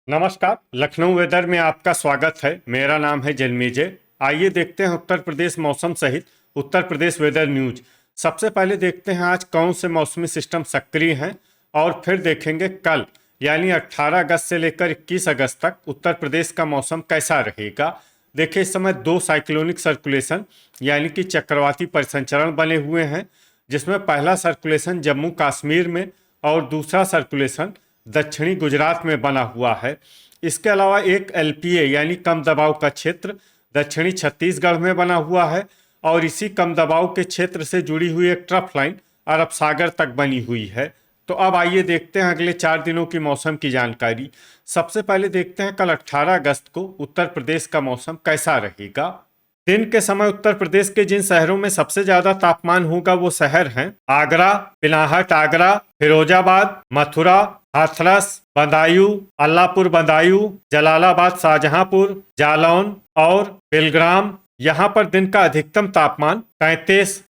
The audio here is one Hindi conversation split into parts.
नमस्कार। लखनऊ वेदर में आपका स्वागत है। मेरा नाम है जन्मेजय। आइए देखते हैं उत्तर प्रदेश मौसम सहित उत्तर प्रदेश वेदर न्यूज। सबसे पहले देखते हैं आज कौन से मौसमी सिस्टम सक्रिय हैं और फिर देखेंगे कल यानी 18 अगस्त से लेकर 21 अगस्त तक उत्तर प्रदेश का मौसम कैसा रहेगा। देखिए, इस समय दो साइक्लोनिक सर्कुलेशन यानी कि चक्रवाती परिसंचरण बने हुए हैं, जिसमें पहला सर्कुलेशन जम्मू कश्मीर में और दूसरा सर्कुलेशन दक्षिणी गुजरात में बना हुआ है। इसके अलावा एक एलपीए यानी कम दबाव का क्षेत्र दक्षिणी छत्तीसगढ़ में बना हुआ है और इसी कम दबाव के क्षेत्र से जुड़ी हुई एक ट्रफ लाइन अरब सागर तक बनी हुई है। तो अब आइए देखते हैं अगले 4 दिनों की मौसम की जानकारी। सबसे पहले देखते हैं कल 18 अगस्त को उत्तर प्रदेश का मौसम कैसा रहेगा। दिन के समय उत्तर प्रदेश के जिन शहरों में सबसे ज्यादा तापमान होगा वो शहर हैं आगरा, पिनाहट आगरा, फिरोजाबाद, मथुरा, हाथरस, बदायूं, अल्लापुर बदायूं, जलालाबाद, शाहजहांपुर, जालौन और बेलग्राम। यहाँ पर दिन का अधिकतम तापमान 33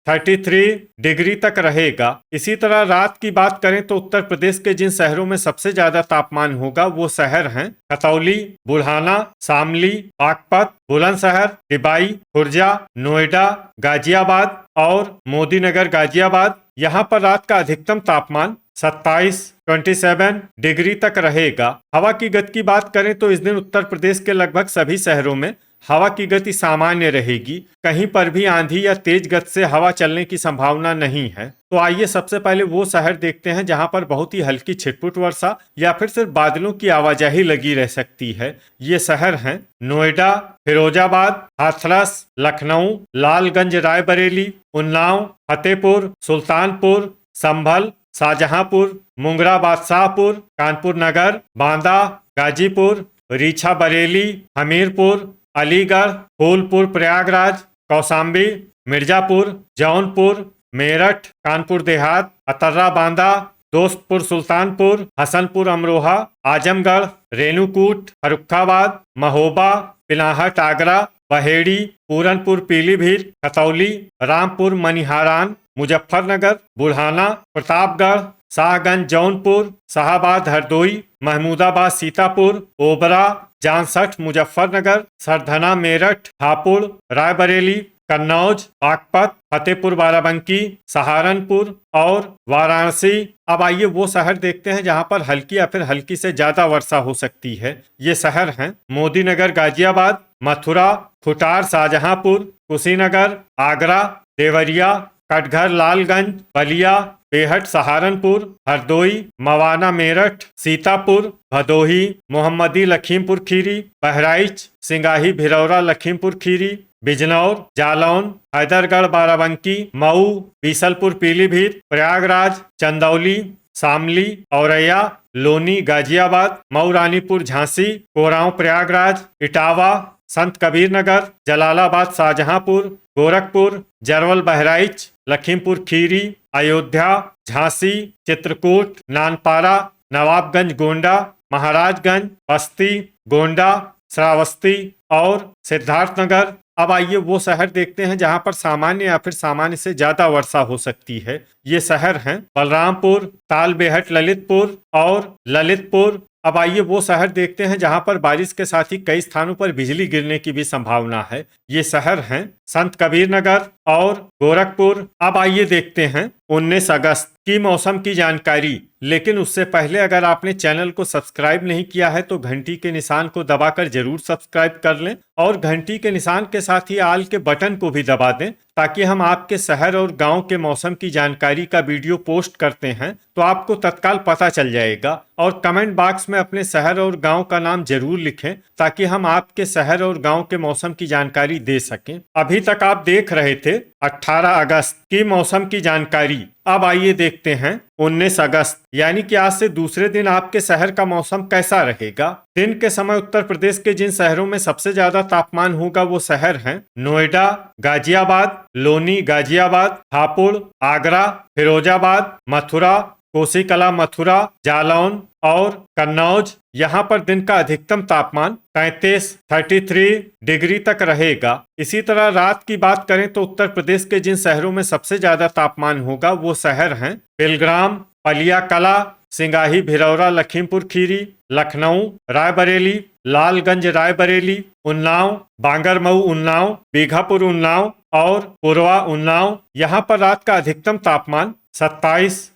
डिग्री तक रहेगा। इसी तरह रात की बात करें तो उत्तर प्रदेश के जिन शहरों में सबसे ज्यादा तापमान होगा वो शहर हैं खतौली, बुल्हाना, शामली, बागपत, बुलंदशहर, टिबाई, खुर्जा, नोएडा, गाजियाबाद और मोदीनगर गाजियाबाद। यहाँ पर रात का अधिकतम तापमान 27 डिग्री तक रहेगा। हवा की गति की बात करें तो इस दिन उत्तर प्रदेश के लगभग सभी शहरों में हवा की गति सामान्य रहेगी। कहीं पर भी आंधी या तेज गति से हवा चलने की संभावना नहीं है। तो आइए सबसे पहले वो शहर देखते हैं जहां पर बहुत ही हल्की छिटपुट वर्षा या फिर सिर्फ बादलों की आवाजाही लगी रह सकती है। ये शहर हैं नोएडा, फिरोजाबाद, हाथरस, लखनऊ, लालगंज, रायबरेली, उन्नाव, फतेहपुर, सुल्तानपुर, संभल, शाहजहांपुर, मुंगरा, बादशाहपुर, कानपुर नगर, बांदा, गाजीपुर, रीछा बरेली, हमीरपुर, अलीगढ़, फूलपुर, प्रयागराज, कौशाम्बी, मिर्जापुर, जौनपुर, मेरठ, कानपुर देहात, अतर्रा, बांदा, दोस्तपुर, सुल्तानपुर, हसनपुर, अमरोहा, आजमगढ़, रेणुकूट, फर्रुखाबाद, महोबा, पिनाहट आगरा, बहेड़ी, पूरनपुर, पीलीभीत, खतौली, रामपुर, मनिहारान, मुजफ्फरनगर, बुल्हाना, प्रतापगढ़, शाहगंज, जौनपुर, शाहाबाद, हरदोई, महमूदाबाद, सीतापुर, ओबरा, जामसठ, मुजफ्फरनगर, सरधना, मेरठ, हापुड़, रायबरेली, कन्नौज, बागपत, फतेहपुर, बाराबंकी, सहारनपुर और वाराणसी। अब आइए वो शहर देखते हैं जहां पर हल्की या फिर हल्की से ज्यादा वर्षा हो सकती है। ये शहर हैं मोदीनगर, गाजियाबाद, मथुरा, खुटार, शाहजहांपुर, कुशीनगर, आगरा, देवरिया, कटघर, लालगंज, बलिया, बेहट, सहारनपुर, हरदोई, मवाना, मेरठ, सीतापुर, भदोही, मोहम्मदी, लखीमपुर खीरी, बहराइच, सिंगाही, भिलौरा, लखीमपुर खीरी, बिजनौर, जालौन, हैदरगढ़, बाराबंकी, मऊ, बीसलपुर, पीलीभीत, प्रयागराज, चंदौली, शामली, औरैया, लोनी, गाजियाबाद, मऊ, रानीपुर, झांसी, कोरांव, प्रयागराज, इटावा, संत कबीर नगर, जलालाबाद, शाहजहांपुर, गोरखपुर, जरवल, बहराइच, लखीमपुर खीरी, अयोध्या, झांसी, चित्रकूट, नानपारा, नवाबगंज, गोंडा, महाराजगंज, बस्ती, गोंडा, श्रावस्ती और सिद्धार्थनगर। अब आइए वो शहर देखते हैं जहां पर सामान्य या फिर सामान्य से ज्यादा वर्षा हो सकती है। ये शहर हैं बलरामपुर, तालबेहट, ललितपुर और ललितपुर। अब आइए वो शहर देखते हैं जहां पर बारिश के साथ ही कई स्थानों पर बिजली गिरने की भी संभावना है। ये शहर हैं संत कबीर नगर और गोरखपुर। अब आइए देखते हैं 19 अगस्त की मौसम की जानकारी। लेकिन उससे पहले अगर आपने चैनल को सब्सक्राइब नहीं किया है तो घंटी के निशान को दबाकर जरूर सब्सक्राइब कर लें और घंटी के निशान के साथ ही आल के बटन को भी दबा दें, ताकि हम आपके शहर और गांव के मौसम की जानकारी का वीडियो पोस्ट करते हैं तो आपको तत्काल पता चल जाएगा। और कमेंट बॉक्स में अपने शहर और गांव का नाम जरूर लिखें ताकि हम आपके शहर और गांव के मौसम की जानकारी दे सकें। अभी तक आप देख रहे थे 18 अगस्त की मौसम की जानकारी। अब आइए देखते हैं 19 अगस्त यानी कि आज से दूसरे दिन आपके शहर का मौसम कैसा रहेगा। दिन के समय उत्तर प्रदेश के जिन शहरों में सबसे ज्यादा तापमान होगा वो शहर हैं नोएडा, गाजियाबाद, लोनी, गाजियाबाद, हापुड़, आगरा, फिरोजाबाद, मथुरा, कोसीकला, मथुरा, जालौन और कन्नौज। यहाँ पर दिन का अधिकतम तापमान 33 डिग्री तक रहेगा। इसी तरह रात की बात करें तो उत्तर प्रदेश के जिन शहरों में सबसे ज्यादा तापमान होगा वो शहर हैं बेलग्राम, पलियाकला, सिंगाही भिरौरा लखीमपुर खीरी, लखनऊ रायबरेली, लालगंज रायबरेली, उन्नाव, बांगरमऊ उन्नाव, बीघापुर उन्नाव और पुरवा उन्नाव। यहाँ पर रात का अधिकतम तापमान 27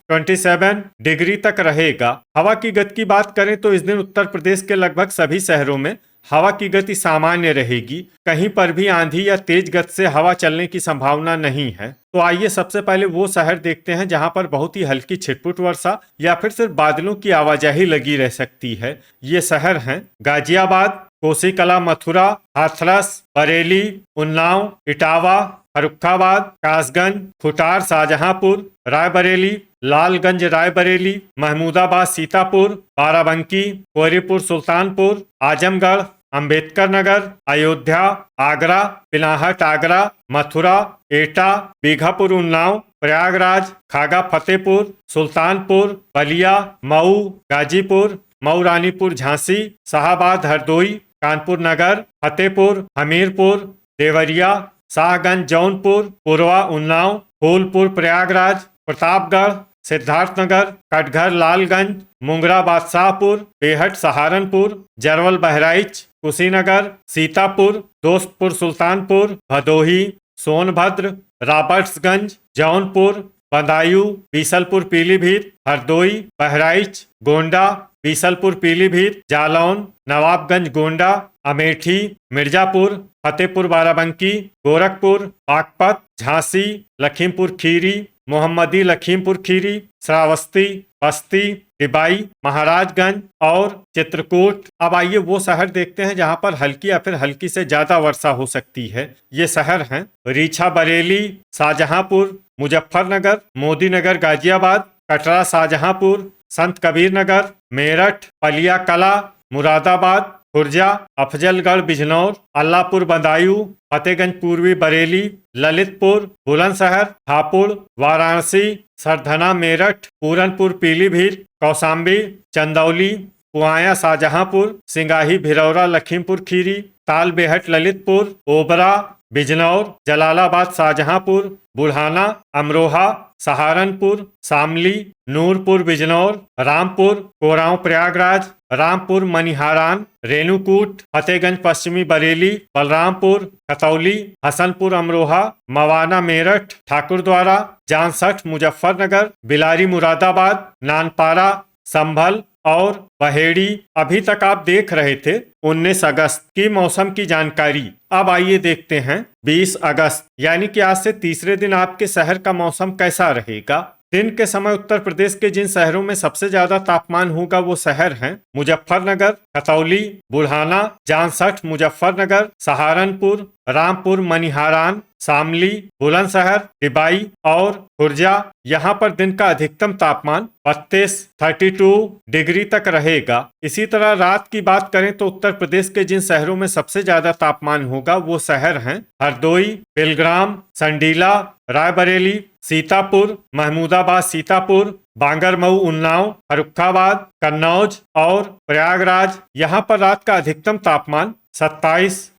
डिग्री तक रहेगा। हवा की गति की बात करें तो इस दिन उत्तर प्रदेश के लगभग सभी शहरों में हवा की गति सामान्य रहेगी। कहीं पर भी आंधी या तेज गति से हवा चलने की संभावना नहीं है। तो आइए सबसे पहले वो शहर देखते हैं जहां पर बहुत ही हल्की छिटपुट वर्षा या फिर सिर्फ बादलों की आवाजाही लगी रह सकती है। ये शहर हैं गाजियाबाद, कोसीकला, मथुरा, हाथरस, बरेली, उन्नाव, इटावा, फर्रुखाबाद, कासगंज, खुटार, शाहजहांपुर, रायबरेली, लालगंज रायबरेली, महमूदाबाद, सीतापुर, बाराबंकी, कोहरीपुर, सुल्तानपुर, आजमगढ़, अंबेडकर नगर, अयोध्या, आगरा, पिनाहट आगरा, मथुरा, एटा, बीघापुर उन्नाव, प्रयागराज, खागा फतेहपुर, सुल्तानपुर, बलिया, मऊ, गाजीपुर, मऊ रानीपुर, झांसी, शाहाबाद, हरदोई, कानपुर नगर, फतेहपुर, हमीरपुर, देवरिया, शाहगंज, जौनपुर, पुरवा उन्नाव, फूलपुर, प्रयागराज, प्रतापगढ़, सिद्धार्थनगर, कटघर, लालगंज, मुंगरा, बादशाहपुर, बेहट, सहारनपुर, जरवल, बहराइच, कुशीनगर, सीतापुर, दोस्तपुर, सुल्तानपुर, भदोही, सोनभद्र, रॉबर्ट्सगंज, जौनपुर, बदायूं, बीसलपुर, पीलीभीत, हरदोई, बहराइच, गोंडा, बीसलपुर, पीलीभीत, जालौन, नवाबगंज, गोंडा, अमेठी, मिर्जापुर, फतेहपुर, बाराबंकी, गोरखपुर, बागपत, झांसी, लखीमपुर खीरी, मोहम्मदी, लखीमपुर खीरी, श्रावस्ती, बस्ती, टिबाई, महाराजगंज और चित्रकूट। अब आइए वो शहर देखते हैं जहां पर हल्की या फिर हल्की से ज्यादा वर्षा हो सकती है। ये शहर हैं रीछा, बरेली, शाहजहांपुर, मुजफ्फरनगर, मोदी नगर, गाजियाबाद, कटरा, शाहजहांपुर, संत कबीर नगर, मेरठ, पलिया कला, मुरादाबाद, खुर्जा, अफजलगढ़, बिजनौर, अल्लाहपुर, बदायूं, फतेहगंज पूर्वी, बरेली, ललितपुर, बुलंदशहर, हापुड़, वाराणसी, सरधना, मेरठ, पूरनपुर, पीलीभीत, कौशाम्बी, चंदौली, पुआया, शाहजहांपुर, सिंगाही, भिरौरा, लखीमपुर खीरी, तालबेहट, ललितपुर, ओबरा, बिजनौर, जलालाबाद, शाहजहांपुर, बुढ़ाना, अमरोहा, सहारनपुर, शामली, नूरपुर, बिजनौर, रामपुर, कोरांव, प्रयागराज, रामपुर, मनिहारान, रेणुकूट, फतेहगंज पश्चिमी, बरेली, बलरामपुर, खतौली, हसनपुर, अमरोहा, मवाना, मेरठ, ठाकुरद्वारा, जानसठ, मुजफ्फरनगर, बिलारी, मुरादाबाद, नानपारा, संभल और बहेड़ी। अभी तक आप देख रहे थे 19 अगस्त की मौसम की जानकारी। अब आइए देखते हैं 20 अगस्त यानी कि आज से तीसरे दिन आपके शहर का मौसम कैसा रहेगा। दिन के समय उत्तर प्रदेश के जिन शहरों में सबसे ज्यादा तापमान होगा वो शहर हैं मुजफ्फरनगर, खतौली, बुढ़ाना, जानसठ, मुजफ्फरनगर, सहारनपुर, रामपुर, मनिहारान, शामली, बुलंदशहर, टिबाई और खुर्जा। यहाँ पर दिन का अधिकतम तापमान 32 डिग्री तक रहेगा। इसी तरह रात की बात करें तो उत्तर प्रदेश के जिन शहरों में सबसे ज्यादा तापमान होगा वो शहर हैं हरदोई, बिलग्राम, संडीला, रायबरेली, सीतापुर, महमूदाबाद, सीतापुर, बांगरमऊ, उन्नाव, फर्रुखाबाद, कन्नौज और प्रयागराज। यहाँ पर रात का अधिकतम तापमान 27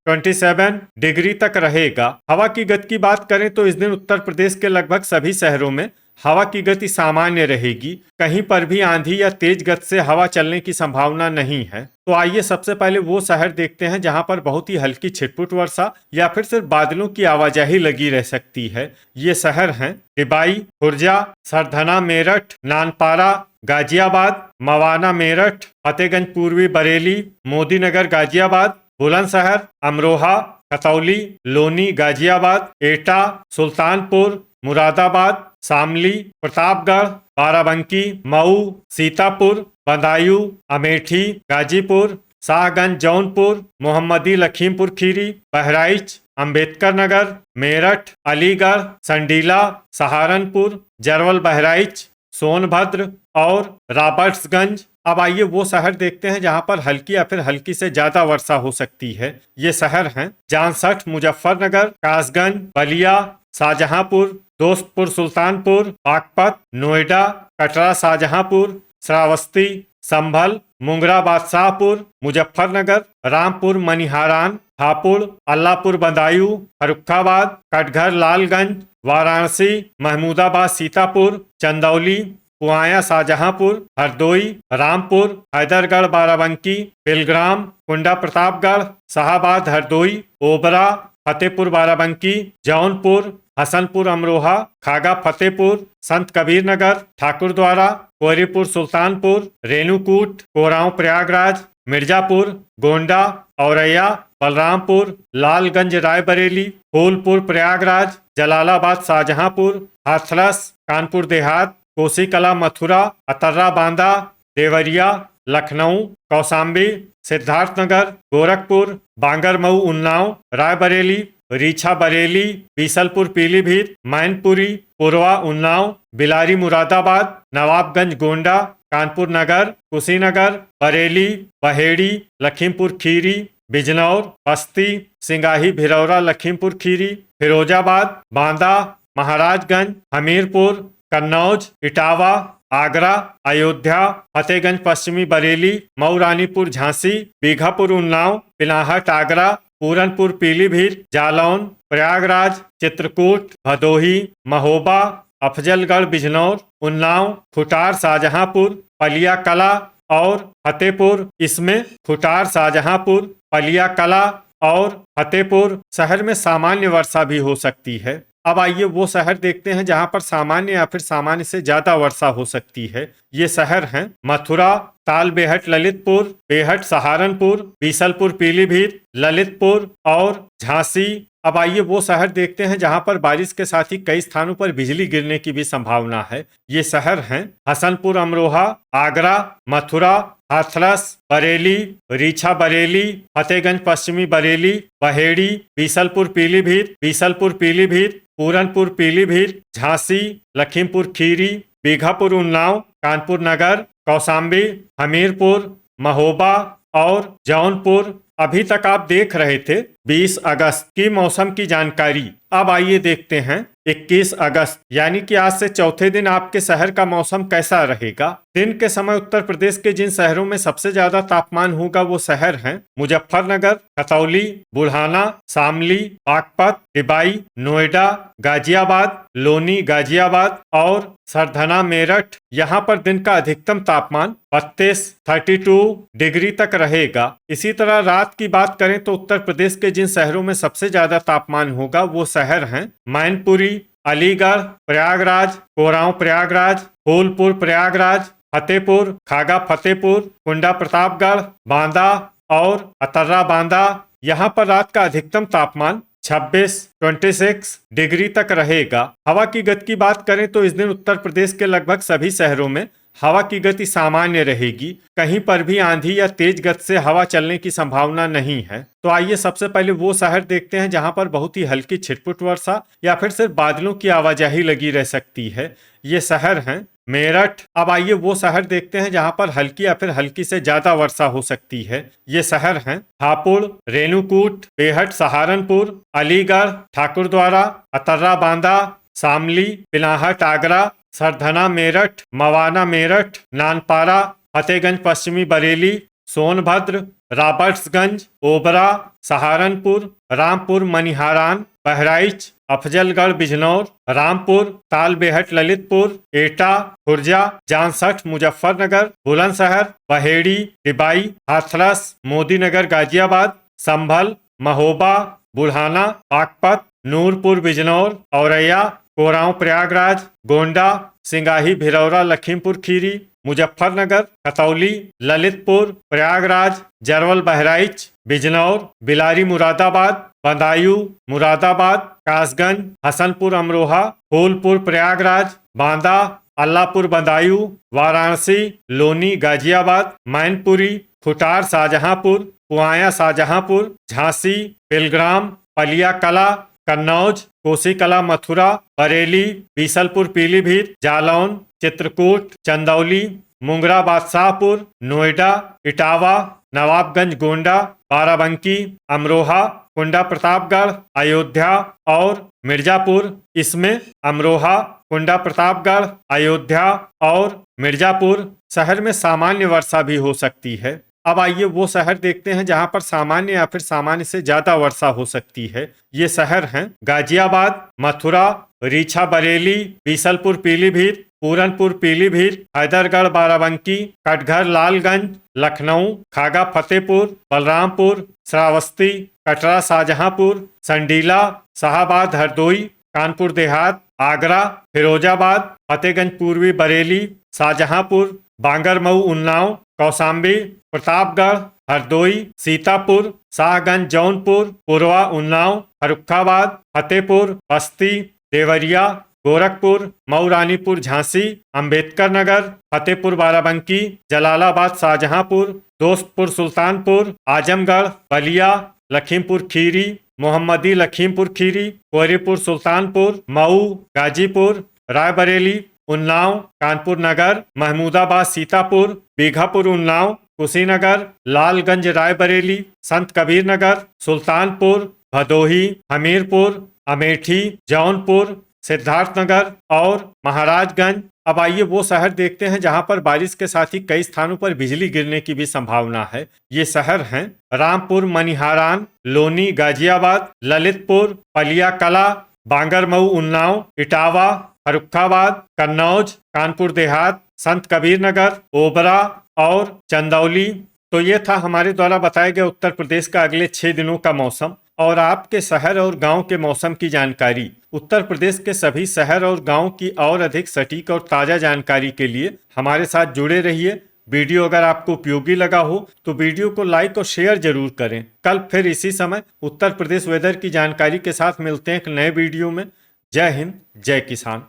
डिग्री तक रहेगा। हवा की गति की बात करें तो इस दिन उत्तर प्रदेश के लगभग सभी शहरों में हवा की गति सामान्य रहेगी। कहीं पर भी आंधी या तेज गति से हवा चलने की संभावना नहीं है। तो आइए सबसे पहले वो शहर देखते हैं जहां पर बहुत ही हल्की छिटपुट वर्षा या फिर सिर्फ बादलों की आवाजाही लगी रह सकती है। ये शहर हैं टिबाई, खुर्जा, सरधना, मेरठ, नानपारा, गाजियाबाद, मवाना, मेरठ, फतेहगंज पूर्वी, बरेली, मोदी नगर, गाजियाबाद, बुलंदशहर, अमरोहा, खतौली, लोनी, गाजियाबाद, एटा, सुल्तानपुर, मुरादाबाद, शामली, प्रतापगढ़, बाराबंकी, मऊ, सीतापुर, बदायूं, अमेठी, गाजीपुर, शाहगंज, जौनपुर, मोहम्मदी, लखीमपुर खीरी, बहराइच, अंबेडकर नगर, मेरठ, अलीगढ़, संडीला, सहारनपुर, जरवल, बहराइच, सोनभद्र और रॉबर्ट्सगंज। अब आइए वो शहर देखते हैं जहां पर हल्की या फिर हल्की से ज्यादा वर्षा हो सकती है। ये शहर हैं जानसठ, मुजफ्फरनगर, कासगंज, बलिया, शाहजहांपुर, दोस्तपुर, सुल्तानपुर, बागपत, नोएडा, कटरा, शाहजहांपुर, श्रावस्ती, संभल, मुंगरा, बादशाहपुर, मुजफ्फरनगर, रामपुर, मनिहारान, हापुड़, अल्लाहपुर, बदायूं, फर्रुखाबाद, कटघर, लालगंज, वाराणसी, महमूदाबाद, सीतापुर, चंदौली, पुआया शाहजहांपुर, हरदोई, रामपुर, हैदरगढ़ बाराबंकी, बिलग्राम, कुंडा प्रतापगढ़, शाहाबाद हरदोई, ओबरा, फतेहपुर बाराबंकी, जौनपुर, हसनपुर अमरोहा, खागा फतेहपुर, संत कबीर नगर, ठाकुरद्वारा, कोहरीपुर सुल्तानपुर, रेणुकूट, कोरांव प्रयागराज, मिर्जापुर, गोंडा, औरैया, बलरामपुर, लालगंज रायबरेली, फूलपुर प्रयागराज, जलालाबाद शाहजहांपुर, हाथरस, कानपुर देहात, कोसी कला मथुरा, अतर्रा बांदा, देवरिया, लखनऊ, कौशाम्बी, सिद्धार्थनगर, गोरखपुर, बांगरमऊ उन्नाव, रायबरेली, रीछा बरेली, बीसलपुर पीलीभीत, मैनपुरी, पुरवा उन्नाव, बिलारी मुरादाबाद, नवाबगंज गोंडा, कानपुर नगर, कुशीनगर, बरेली, बहेड़ी, लखीमपुर खीरी, बिजनौर, बस्ती, सिंगाही भिरौरा लखीमपुर खीरी, फिरोजाबाद, बांदा, महाराजगंज, हमीरपुर, कन्नौज, इटावा, आगरा, अयोध्या, फतेहगंज पश्चिमी बरेली, मऊ रानीपुर झांसी, बीघापुर उन्नाव, पिलाहट आगरा, पूरनपुर पीलीभीत, जालौन, प्रयागराज, चित्रकूट, भदोही, महोबा, अफजलगढ़ बिजनौर, उन्नाव, खुटार शाहजहांपुर, पलिया कला और फतेहपुर। इसमें खुटार शाहजहांपुर, पलिया कला और फतेहपुर शहर में सामान्य वर्षा भी हो सकती है। अब आइए वो शहर देखते हैं जहां पर सामान्य या फिर सामान्य से ज्यादा वर्षा हो सकती है। ये शहर हैं मथुरा, ताल बेहट ललितपुर, बेहट सहारनपुर, बीसलपुर पीलीभीत, ललितपुर और झांसी। अब आइए वो शहर देखते हैं जहां पर बारिश के साथ ही कई स्थानों पर बिजली गिरने की भी संभावना है। ये शहर हैं हसनपुर अमरोहा, आगरा, मथुरा, हाथरस, बरेली, रीछा बरेली, फतेहगंज पश्चिमी बरेली, बहेड़ी, बीसलपुर पीलीभीत, पूरनपुर पीलीभीत, झांसी, लखीमपुर खीरी, बीघापुर उन्नाव, कानपुर नगर, कौशाम्बी, हमीरपुर, महोबा और जौनपुर। अभी तक आप देख रहे थे 20 अगस्त की मौसम की जानकारी। अब आइए देखते हैं 21 अगस्त यानी कि आज से चौथे दिन आपके शहर का मौसम कैसा रहेगा। दिन के समय उत्तर प्रदेश के जिन शहरों में सबसे ज्यादा तापमान होगा वो शहर हैं मुजफ्फरनगर, खतौली, बुल्हाना, शामली, बागपत, डिबाई, नोएडा, गाजियाबाद, लोनी गाजियाबाद और सरधना मेरठ। यहाँ पर दिन का अधिकतम तापमान 32 डिग्री तक रहेगा। इसी तरह रात की बात करें तो उत्तर प्रदेश के जिन शहरों में सबसे ज्यादा तापमान होगा वो शहर हैं मैनपुरी, अलीगढ़, प्रयागराज, कोरांव प्रयागराज, फूलपुर प्रयागराज, फतेहपुर, खागा फतेहपुर, कुंडा प्रतापगढ़, बांदा और अतर्रा बांदा। यहाँ पर रात का अधिकतम तापमान 26 डिग्री तक रहेगा। हवा की गति की बात करें तो इस दिन उत्तर प्रदेश के लगभग सभी शहरों में हवा की गति सामान्य रहेगी। कहीं पर भी आंधी या तेज गति से हवा चलने की संभावना नहीं है। तो आइए सबसे पहले वो शहर देखते हैं जहां पर बहुत ही हल्की छिटपुट वर्षा या फिर सिर्फ बादलों की आवाजाही लगी रह सकती है। ये शहर हैं मेरठ। अब आइए वो शहर देखते हैं जहां पर हल्की या फिर हल्की से ज्यादा वर्षा हो सकती है। ये शहर हैं हापुड़, रेणुकूट, बेहट सहारनपुर, अलीगढ़, ठाकुरद्वारा, अतर्रा बांदा, शामली, पिलाहट आगरा, सरधना मेरठ, मवाना मेरठ, नानपारा, फतेहगंज पश्चिमी बरेली, सोनभद्र, रॉबर्ट्सगंज, ओबरा, सहारनपुर, रामपुर मनिहारान, बहराइच, अफजलगढ़ बिजनौर, रामपुर, ताल बेहट ललितपुर, एटा, खुर्जा, जामसठ मुजफ्फरनगर, बुलंदशहर, बहेड़ी, डिबाई, हाथरस, मोदीनगर गाजियाबाद, संभल, महोबा, बुल्हाना, बागपत, नूरपुर बिजनौर, औरैया, कोरांव प्रयागराज, गोंडा, सिंगाही भिरौरा लखीमपुर खीरी, मुजफ्फरनगर, खतौली, ललितपुर, प्रयागराज, जरवल बहराइच, बिजनौर, बिलारी मुरादाबाद, बदायूं मुरादाबाद, कासगंज, हसनपुर अमरोहा, फूलपुर प्रयागराज, बांदा, अल्लाहपुर बदायूं, वाराणसी, लोनी गाजियाबाद, मैनपुरी, खुटार शाहजहांपुर, पुआया शाहजहांपुर, झांसी, बिलग्राम, पलिया कला, कन्नौज, कोसी कला मथुरा, बरेली, बीसलपुर पीलीभीत, जालौन, चित्रकूट, चंदौली, मुंगरा बादशाहपुर, नोएडा, इटावा, नवाबगंज गोंडा, बाराबंकी, अमरोहा, कुंडा प्रतापगढ़, अयोध्या और मिर्जापुर। इसमें अमरोहा, कुंडा प्रतापगढ़, अयोध्या और मिर्जापुर शहर में सामान्य वर्षा भी हो सकती है। अब आइए वो शहर देखते हैं जहां पर सामान्य या फिर सामान्य से ज्यादा वर्षा हो सकती है। ये शहर हैं गाजियाबाद, मथुरा, रीछा बरेली, बीसलपुर पीलीभीत, पूरनपुर पीलीभीत, हैदरगढ़ बाराबंकी, कटघर लालगंज, लखनऊ, खागा फतेहपुर, बलरामपुर, श्रावस्ती, कटरा शाहजहांपुर, संडीला, शाहाबाद हरदोई, कानपुर देहात, आगरा, फिरोजाबाद, फतेहगंज पूर्वी बरेली, शाहजहांपुर, बांगरमऊ उन्नाव, कौशाम्बी, प्रतापगढ़, हरदोई, सीतापुर, शाहगंज जौनपुर, पुरवा उन्नाव, फर्रुखाबाद, फतेहपुर, बस्ती, देवरिया, गोरखपुर, मऊ रानीपुर झांसी, अंबेडकर नगर, फतेहपुर बाराबंकी, जलालाबाद शाहजहांपुर, दोस्तपुर सुल्तानपुर, आजमगढ़, बलिया, लखीमपुर खीरी, मोहम्मदी लखीमपुर खीरी, कोहरीपुर सुल्तानपुर, मऊ, गाजीपुर, रायबरेली, उन्नाव, कानपुर नगर, महमूदाबाद सीतापुर, बीघापुर उन्नाव, कुशीनगर, लालगंज रायबरेली, संत कबीर नगर, सुल्तानपुर, भदोही, हमीरपुर, अमेठी, जौनपुर, सिद्धार्थनगर और महाराजगंज। अब आइए वो शहर देखते हैं जहां पर बारिश के साथ ही कई स्थानों पर बिजली गिरने की भी संभावना है। ये शहर हैं रामपुर, मनिहारान, लोनी, गाजियाबाद, ललितपुर, पलिया कला, बांगरमऊ उन्नाव, इटावा, फर्रुखाबाद, कन्नौज, कानपुर देहात, संत कबीर नगर, ओबरा और चंदौली। तो ये था हमारे द्वारा बताया गया उत्तर प्रदेश का अगले 6 दिनों का मौसम और आपके शहर और गांव के मौसम की जानकारी। उत्तर प्रदेश के सभी शहर और गांव की और अधिक सटीक और ताज़ा जानकारी के लिए हमारे साथ जुड़े रहिए। वीडियो अगर आपको उपयोगी लगा हो तो वीडियो को लाइक और शेयर जरूर करें। कल फिर इसी समय उत्तर प्रदेश वेदर की जानकारी के साथ मिलते हैं एक नए वीडियो में। जय हिंद, जय किसान।